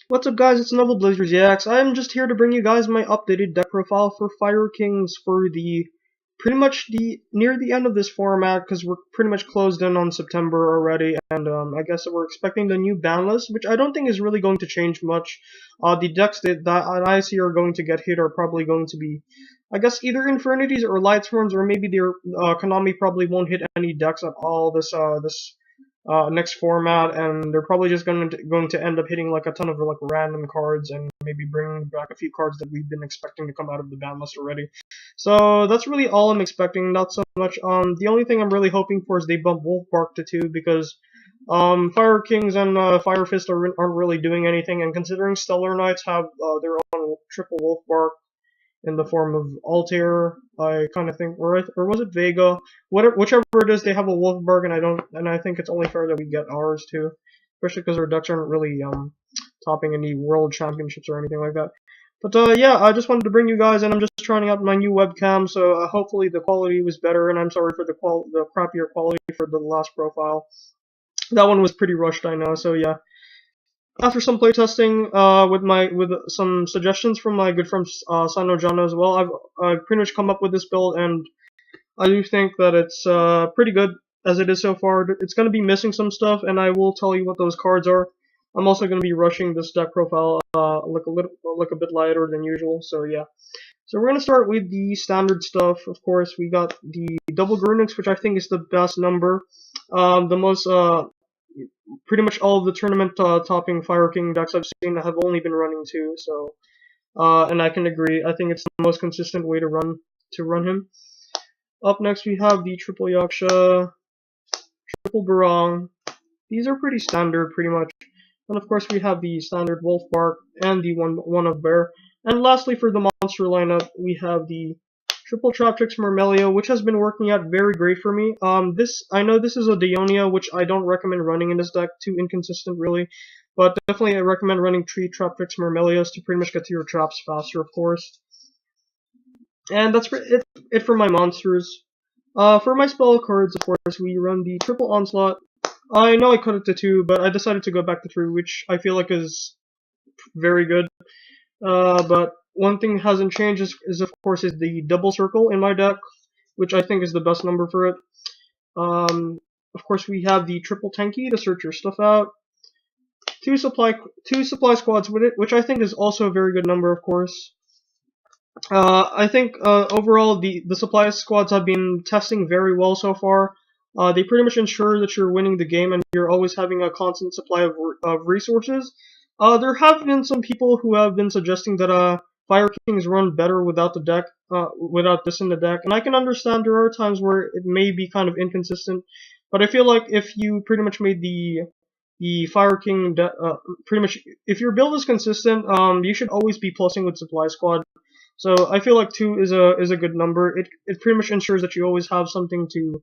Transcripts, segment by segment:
What's up, guys? It's Novel Blizzards Yaks. I'm just here to bring you guys my updated deck profile for Fire Kings for the pretty much the near the end of this format, because we're pretty much closed in on September already, and I guess we're expecting the new ban list, which I don't think is really going to change much. The decks that I see are going to get hit are probably going to be, I guess, either Infinities or Lightsworns, or maybe their Konami probably won't hit any decks at all this next format, and they're probably just going to end up hitting like a ton of like random cards and maybe bringing back a few cards that we've been expecting to come out of the ban list already. So that's really all I'm expecting, not so much. The only thing I'm really hoping for is they bump Wolfbark to 2, because Fire Kings and Fire Fist aren't really doing anything, and considering Stellar Knights have their own triple Wolfbark in the form of Altair, I kind of think, or was it Vega? Whichever it is, they have a Wolfberg, and I think it's only fair that we get ours too, especially because our decks aren't really topping any world championships or anything like that. But yeah, I just wanted to bring you guys, and I'm just trying out my new webcam, so hopefully the quality was better, and I'm sorry for the crappier quality for the last profile. That one was pretty rushed, I know. So yeah, after some playtesting, with some suggestions from my good friend Sano Jano as well, I've pretty much come up with this build, and I do think that it's pretty good as it is so far. It's going to be missing some stuff, and I will tell you what those cards are. I'm also going to be rushing this deck profile like a bit lighter than usual. So yeah. So we're going to start with the standard stuff. Of course, we got the double Grunix, which I think is the best number. The most pretty much all of the tournament topping Fire King decks I've seen have only been running 2. So and I can agree. I think it's the most consistent way to run him. Up next, we have the triple Yaksha, triple Barong. These are pretty standard, pretty much. And of course, we have the standard Wolfbark and the one of Bear. And lastly, for the monster lineup, we have the triple Traptrix Marmelio, which has been working out very great for me. I know this is a Deonia, which I don't recommend running in this deck. Too inconsistent, really. But definitely, I recommend running 3 Traptrix Marmelios to pretty much get to your traps faster, of course. And that's it for my monsters. For my spell cards, of course, we run the triple Onslaught. I know I cut it to 2, but I decided to go back to 3, which I feel like is very good. But one thing hasn't changed is of course the double circle in my deck, which I think is the best number for it. Of course, we have the triple Tenki to search your stuff out. Two supply squads with it, which I think is also a very good number, of course. I think overall the supply squads have been testing very well so far. They pretty much ensure that you're winning the game and you're always having a constant supply of resources. There have been some people who have been suggesting that Fire Kings run better without the deck, without this in the deck, and I can understand there are times where it may be kind of inconsistent. But I feel like if you pretty much made the Fire King pretty much if your build is consistent, you should always be plussing with supply squad. So I feel like 2 is a good number. It pretty much ensures that you always have something to,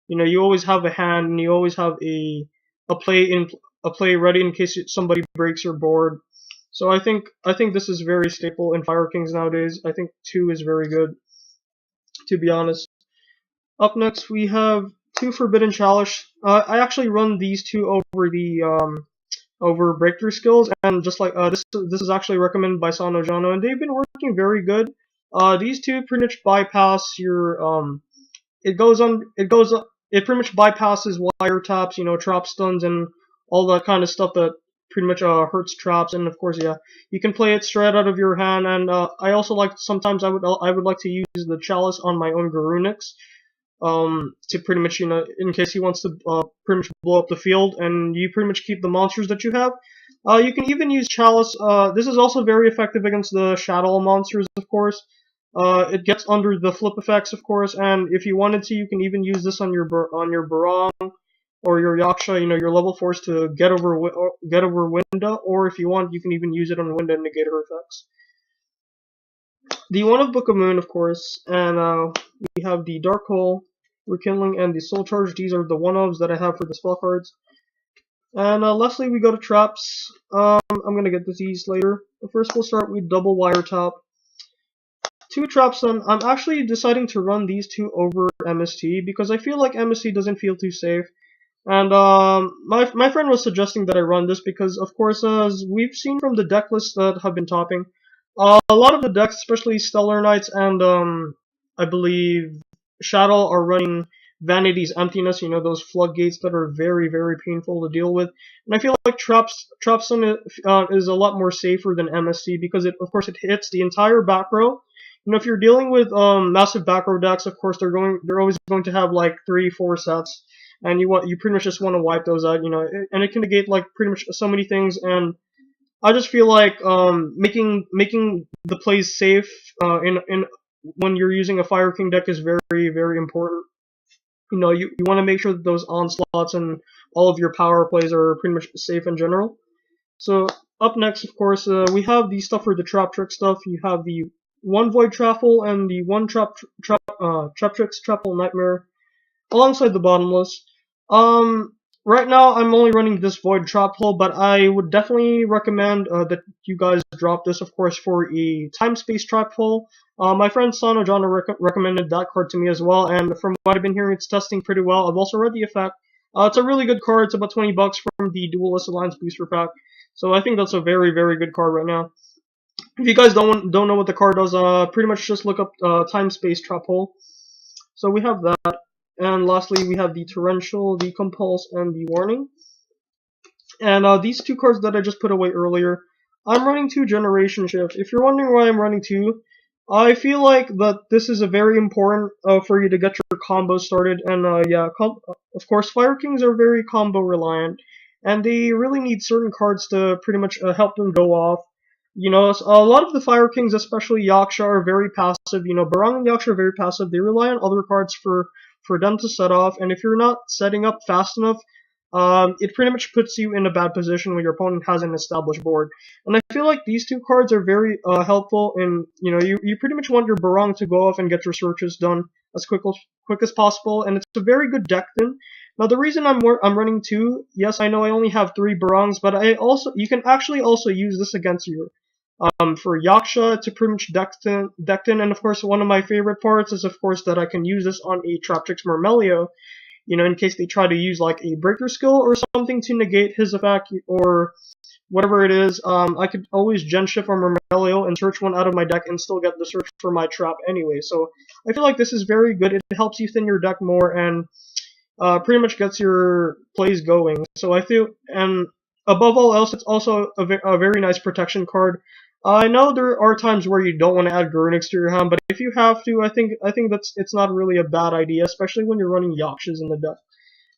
you always have a hand, and you always have a play ready in case somebody breaks your board. So I think this is very staple in Fire Kings nowadays. I think 2 is very good, to be honest. Up next, we have 2 Forbidden Chalice. I actually run these 2 over breakthrough skills, and just like this is actually recommended by Sano Jano, and they've been working very good. These 2 pretty much bypass your it pretty much bypasses wire taps, trap stuns and all that kind of stuff that pretty much hurts traps. And of course, yeah, you can play it straight out of your hand. And I also like sometimes I would like to use the Chalice on my own Garunix. To pretty much, in case he wants to pretty much blow up the field, and you pretty much keep the monsters that you have. You can even use Chalice. This is also very effective against the Shadow monsters, of course. It gets under the flip effects, of course, and if you wanted to, you can even use this on your Barong or your Yaksha, your level 4s to get over Winda, or if you want, you can even use it on Winda and negate her effects. The one of Book of Moon, of course, and we have the Dark Hole, Rekindling, and the Soul Charge. These are the one-ofs that I have for the spell cards. And lastly, we go to traps. I'm gonna get to these later. But first, we'll start with double wire top. 2 traps. I'm actually deciding to run these 2 over MST because I feel like MST doesn't feel too safe. And my friend was suggesting that I run this because, of course, as we've seen from the deck lists that have been topping, a lot of the decks, especially Stellar Knights and I believe Shadow, are running Vanity's Emptiness. You know, those floodgates that are very, very painful to deal with. And I feel like Trapsun is a lot more safer than MSC because it, of course, it hits the entire back row. You know, if you're dealing with massive back row decks, of course, they're always going to have like 3, 4 sets, and you pretty much just want to wipe those out, you know, and it can negate like pretty much so many things. And I just feel like making the plays safe in when you're using a Fire King deck is very, very important. You know, you want to make sure that those onslaughts and all of your power plays are pretty much safe in general. So up next, of course, we have the stuff for the Traptrix stuff. You have the one Void Traffle and the one Traptrix Traffle Nightmare alongside the Bottomless. Right now I'm only running this Void Trap Hole, but I would definitely recommend that you guys drop this, of course, for a Time Space Trap Hole. My friend Sano John recommended that card to me as well, and from what I've been hearing, it's testing pretty well. I've also read the effect. It's a really good card. It's about 20 bucks from the Duelist Alliance booster pack, so I think that's a very, very good card right now. If you guys don't know what the card does, pretty much just look up Time Space Trap Hole. So we have that. And lastly, we have the Torrential, the Compulse, and the Warning. And these two cards that I just put away earlier, I'm running 2 Generation Shifts. If you're wondering why I'm running 2, I feel like that this is a very important for you to get your combo started. And yeah, of course, Fire Kings are very combo reliant, and they really need certain cards to pretty much help them go off. You know, a lot of the Fire Kings, especially Yaksha, are very passive. You know, Barang and Yaksha are very passive. They rely on other cards for them to set off, and if you're not setting up fast enough, it pretty much puts you in a bad position when your opponent has an established board. And I feel like these 2 cards are very helpful in, you know, you pretty much want your Barong to go off and get your searches done as quick as possible, and it's a very good deck then. Now the reason I'm running 2, yes, I know I only have 3 Barongs, but you can actually also use this against you. For Yaksha to pretty much decked in, and of course one of my favorite parts is of course that I can use this on a Traptrix Myrmelio, you know, in case they try to use like a breaker skill or something to negate his effect or whatever it is. I could always gen shift on Myrmelio and search one out of my deck and still get the search for my trap anyway. So I feel like this is very good. It helps you thin your deck more and pretty much gets your plays going. So I feel, and above all else, it's also a very nice protection card. I know there are times where you don't want to add Gurnix to your hand, but if you have to, I think it's not really a bad idea, especially when you're running Yakshas in the deck.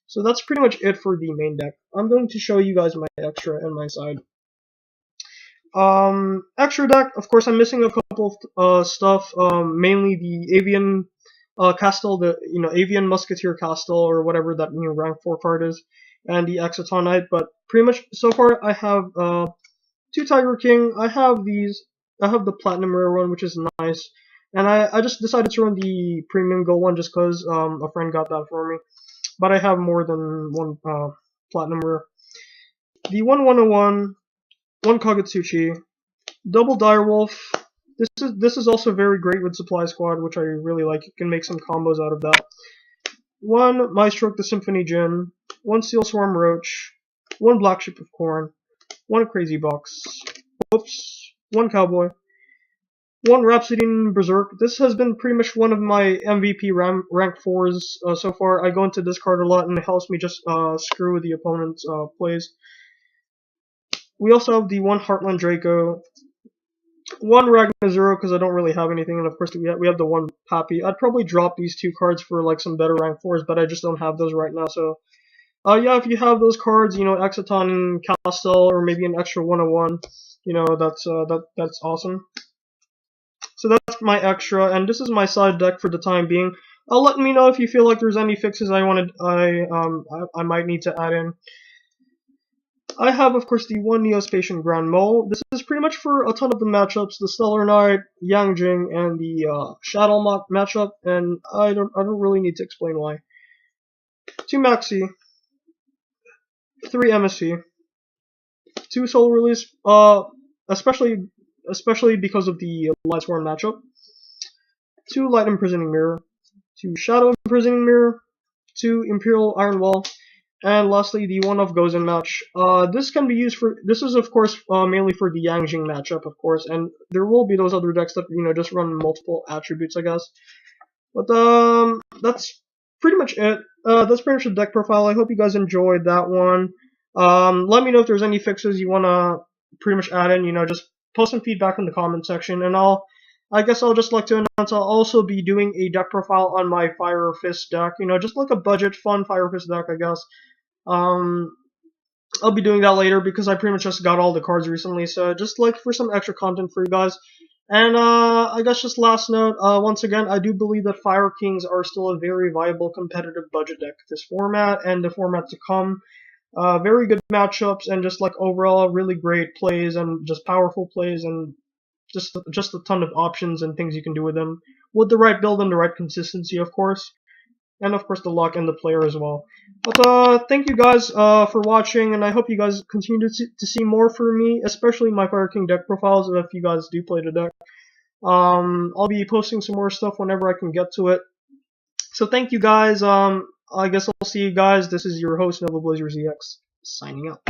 So that's pretty much it for the main deck. I'm going to show you guys my extra and my side. Extra deck, of course, I'm missing a couple of stuff. Mainly the Avian Castle, the Avian Musketeer Castle or whatever that rank 4 card is, and the Exotonite. But pretty much so far, I have 2 Tiger King. I have the Platinum Rare one, which is nice, and I just decided to run the Premium Gold one just because a friend got that for me. But I have more than one Platinum Rare. The 101, one Kagetsuchi, double Direwolf. This is also very great with Supply Squad, which I really like. You can make some combos out of that. One Maestro the Symphony Djinn, one Steel Swarm Roach, one Black Ship of Corn, one Crazy Box, whoops, one Cowboy, one Rhapsody in Berserk. This has been pretty much one of my MVP rank 4s so far. I go into this card a lot and it helps me just screw with the opponent's plays. We also have the one Heartland Draco, one Ragnazero because I don't really have anything, and of course we have the one Pappy. I'd probably drop these 2 cards for like some better rank 4s, but I just don't have those right now. So yeah, if you have those cards, you know, Exoton, Castle, or maybe an extra 101, you know, that's awesome. So that's my extra, and this is my side deck for the time being. Let me know if you feel like there's any fixes I might need to add in. I have, of course, the one Neospatian Grand Mole. This is pretty much for a ton of the matchups, the Stellar Knight, Yangjing, and the Shadow matchup, and I don't really need to explain why. 2 Maxi, 3 MSC, 2 Soul Release, especially because of the Lightsworn matchup, 2 Light Imprisoning Mirror, 2 Shadow Imprisoning Mirror, 2 Imperial Iron Wall, And lastly, the one-off Gozen match. This can be used for. This is of course mainly for the Yangjing matchup, of course, and there will be those other decks that just run multiple attributes, I guess. But that's pretty much it. That's pretty much the deck profile. I hope you guys enjoyed that one. Let me know if there's any fixes you wanna pretty much add in. Just post some feedback in the comment section, and I guess I'll just like to announce I'll also be doing a deck profile on my Fire Fist deck. Just like a budget, fun Fire Fist deck, I guess. Um, I'll be doing that later because I pretty much just got all the cards recently, so just like for some extra content for you guys. And I guess just last note, once again, I do believe that Fire Kings are still a very viable competitive budget deck. This format and the format to come, very good matchups and just like overall really great plays and just powerful plays and just a ton of options and things you can do with them with the right build and the right consistency, of course. And of course the luck and the player as well. But thank you guys for watching, and I hope you guys continue to see more from me, especially my Fire King deck profiles if you guys do play the deck. I'll be posting some more stuff whenever I can get to it. So thank you guys. I guess I'll see you guys. This is your host, Nova Blazer ZX, signing out.